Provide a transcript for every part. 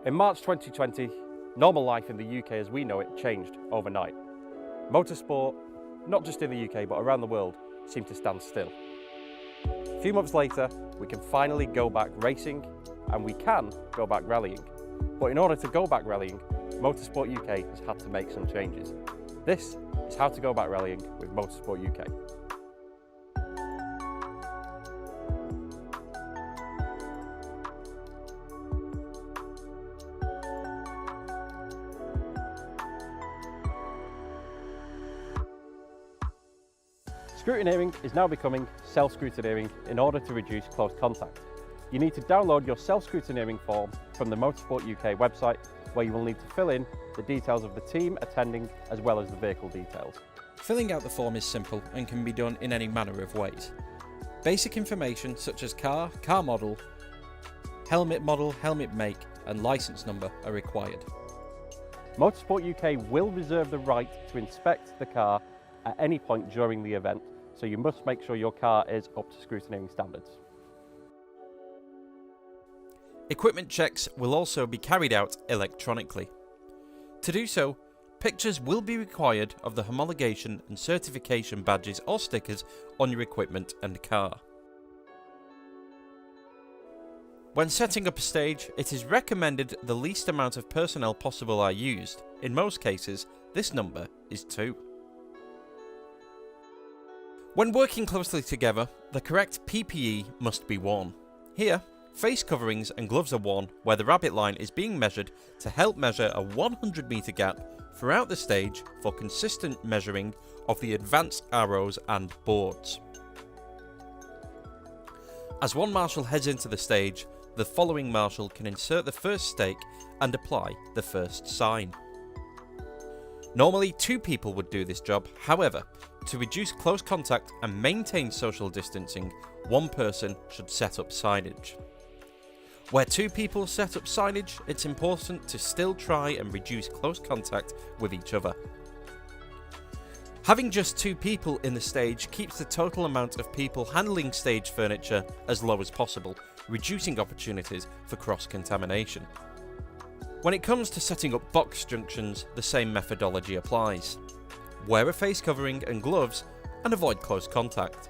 In March 2020, normal life in the UK as we know it changed overnight. Motorsport, not just in the UK but around the world, seemed to stand still. A few months later, we can finally go back racing and we can go back rallying. But in order to go back rallying, Motorsport UK has had to make some changes. This is how to go back rallying with Motorsport UK. Scrutineering is now becoming self-scrutineering in order to reduce close contact. You need to download your self-scrutineering form from the Motorsport UK website, where you will need to fill in the details of the team attending as well as the vehicle details. Filling out the form is simple and can be done in any manner of ways. Basic information such as car model, helmet make and licence number are required. Motorsport UK will reserve the right to inspect the car at any point during the event, so you must make sure your car is up to scrutineering standards. Equipment checks will also be carried out electronically. To do so, pictures will be required of the homologation and certification badges or stickers on your equipment and car. When setting up a stage, it is recommended the least amount of personnel possible are used. In most cases, this number is 2. When working closely together, the correct PPE must be worn. Here, face coverings and gloves are worn where the rabbit line is being measured to help measure a 100 metre gap throughout the stage for consistent measuring of the advance arrows and boards. As one marshal heads into the stage, the following marshal can insert the first stake and apply the first sign. Normally 2 people would do this job, however, to reduce close contact and maintain social distancing, 1 person should set up signage. Where 2 people set up signage, it's important to still try and reduce close contact with each other. Having just 2 people in the stage keeps the total amount of people handling stage furniture as low as possible, reducing opportunities for cross-contamination. When it comes to setting up box junctions, the same methodology applies. Wear a face covering and gloves and avoid close contact.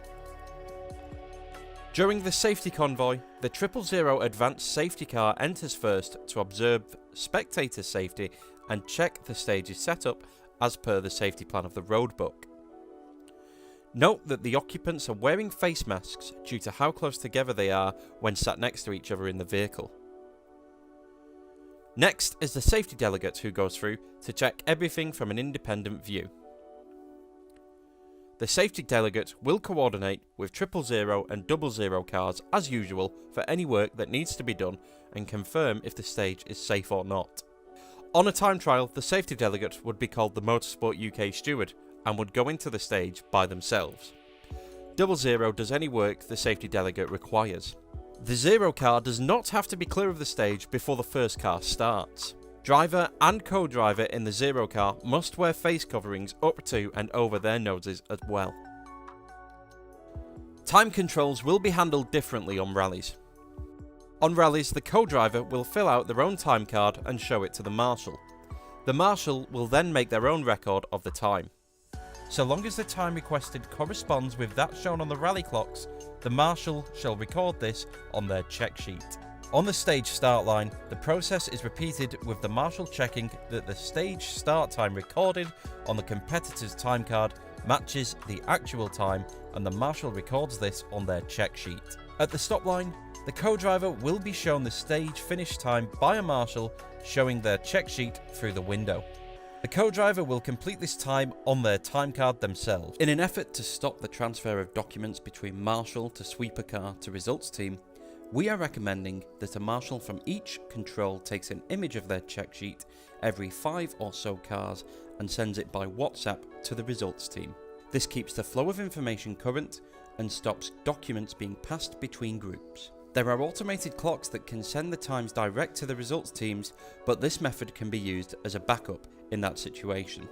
During the safety convoy, the 000 advanced safety car enters first to observe spectator safety and check the stage is set up as per the safety plan of the road book. Note that the occupants are wearing face masks due to how close together they are when sat next to each other in the vehicle. Next is the safety delegate who goes through to check everything from an independent view. The safety delegate will coordinate with 000 and 00 cars as usual for any work that needs to be done and confirm if the stage is safe or not. On a time trial, the safety delegate would be called the Motorsport UK steward and would go into the stage by themselves. 00 does any work the safety delegate requires. The 0 car does not have to be clear of the stage before the first car starts. Driver and co-driver in the 0 car must wear face coverings up to and over their noses as well. Time controls will be handled differently on rallies. On rallies, the co-driver will fill out their own time card and show it to the marshal. The marshal will then make their own record of the time. So long as the time requested corresponds with that shown on the rally clocks, the marshal shall record this on their check sheet. On the stage start line, the process is repeated with the marshal checking that the stage start time recorded on the competitor's time card matches the actual time, and the marshal records this on their check sheet. At the stop line, the co-driver will be shown the stage finish time by a marshal showing their check sheet through the window. The co-driver will complete this time on their time card themselves. In an effort to stop the transfer of documents between marshal to sweeper car to results team, we are recommending that a marshal from each control takes an image of their check sheet every 5 or so cars and sends it by WhatsApp to the results team. This keeps the flow of information current and stops documents being passed between groups. There are automated clocks that can send the times direct to the results teams, but this method can be used as a backup in that situation.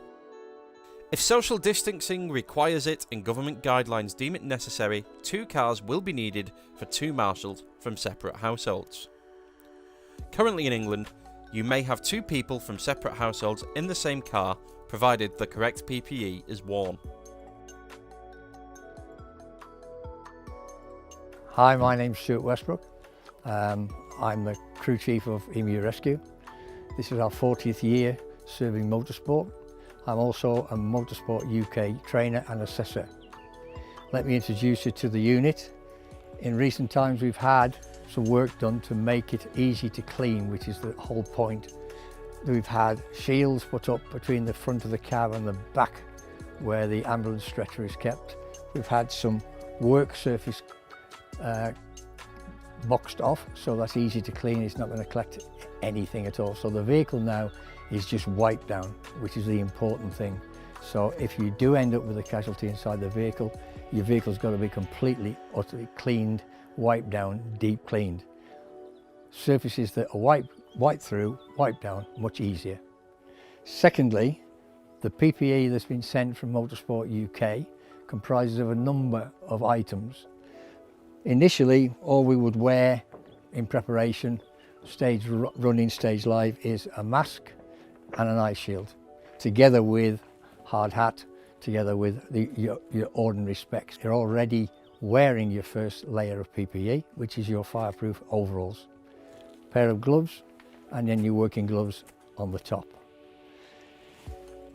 If social distancing requires it and government guidelines deem it necessary, 2 cars will be needed for 2 marshals from separate households. Currently in England, you may have two people from separate households in the same car, provided the correct PPE is worn. Hi, my name's Stuart Westbrook. I'm the crew chief of Emu Rescue. This is our 40th year serving motorsport. I'm also a Motorsport UK trainer and assessor. Let me introduce you to the unit. In recent times we've had some work done to make it easy to clean, which is the whole point. We've had shields put up between the front of the cab and the back where the ambulance stretcher is kept. We've had some work surface boxed off, so that's easy to clean. It's not going to collect anything at all. So the vehicle now is just wiped down, which is the important thing. So if you do end up with a casualty inside the vehicle, your vehicle's got to be completely, utterly cleaned, wiped down, deep cleaned. Surfaces that are wiped through, wiped down, much easier. Secondly, the PPE that's been sent from Motorsport UK comprises of a number of items. Initially, all we would wear in preparation, stage running, stage live, is a mask and an eye shield, together with hard hat, together with your ordinary specs. You're already wearing your first layer of PPE, which is your fireproof overalls. Pair of gloves, and then your working gloves on the top.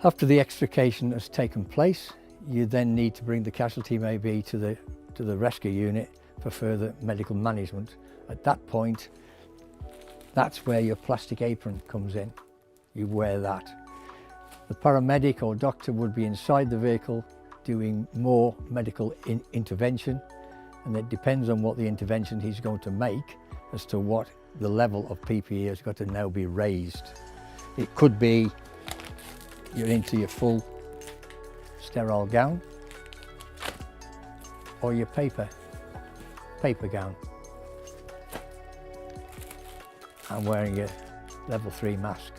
After the extrication has taken place, you then need to bring the casualty maybe to the rescue unit for further medical management. At that point, that's where your plastic apron comes in. You wear that. The paramedic or doctor would be inside the vehicle doing more medical intervention, and it depends on what the intervention he's going to make as to what the level of PPE has got to now be raised. It could be you're into your full sterile gown or your paper gown and wearing a level 3 mask.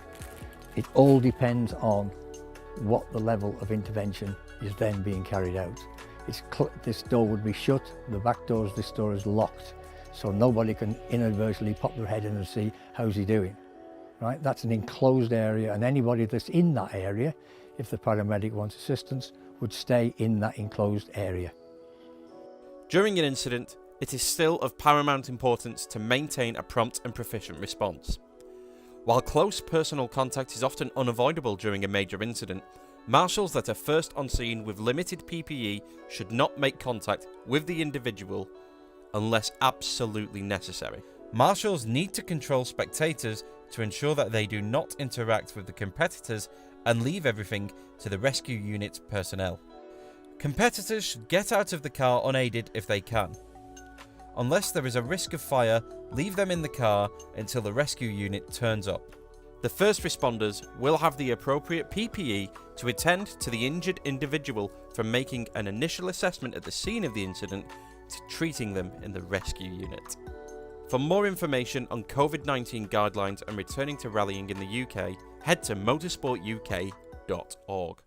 It all depends on what the level of intervention is then being carried out. This door would be shut, the back doors, this door is locked, so nobody can inadvertently pop their head in and see how's he doing. Right? That's an enclosed area, and anybody that's in that area, if the paramedic wants assistance, would stay in that enclosed area. During an incident, it is still of paramount importance to maintain a prompt and proficient response. While close personal contact is often unavoidable during a major incident, marshals that are first on scene with limited PPE should not make contact with the individual unless absolutely necessary. Marshals need to control spectators to ensure that they do not interact with the competitors and leave everything to the rescue unit's personnel. Competitors should get out of the car unaided if they can. Unless there is a risk of fire, leave them in the car until the rescue unit turns up. The first responders will have the appropriate PPE to attend to the injured individual, from making an initial assessment at the scene of the incident to treating them in the rescue unit. For more information on COVID-19 guidelines and returning to rallying in the UK, head to motorsportuk.org.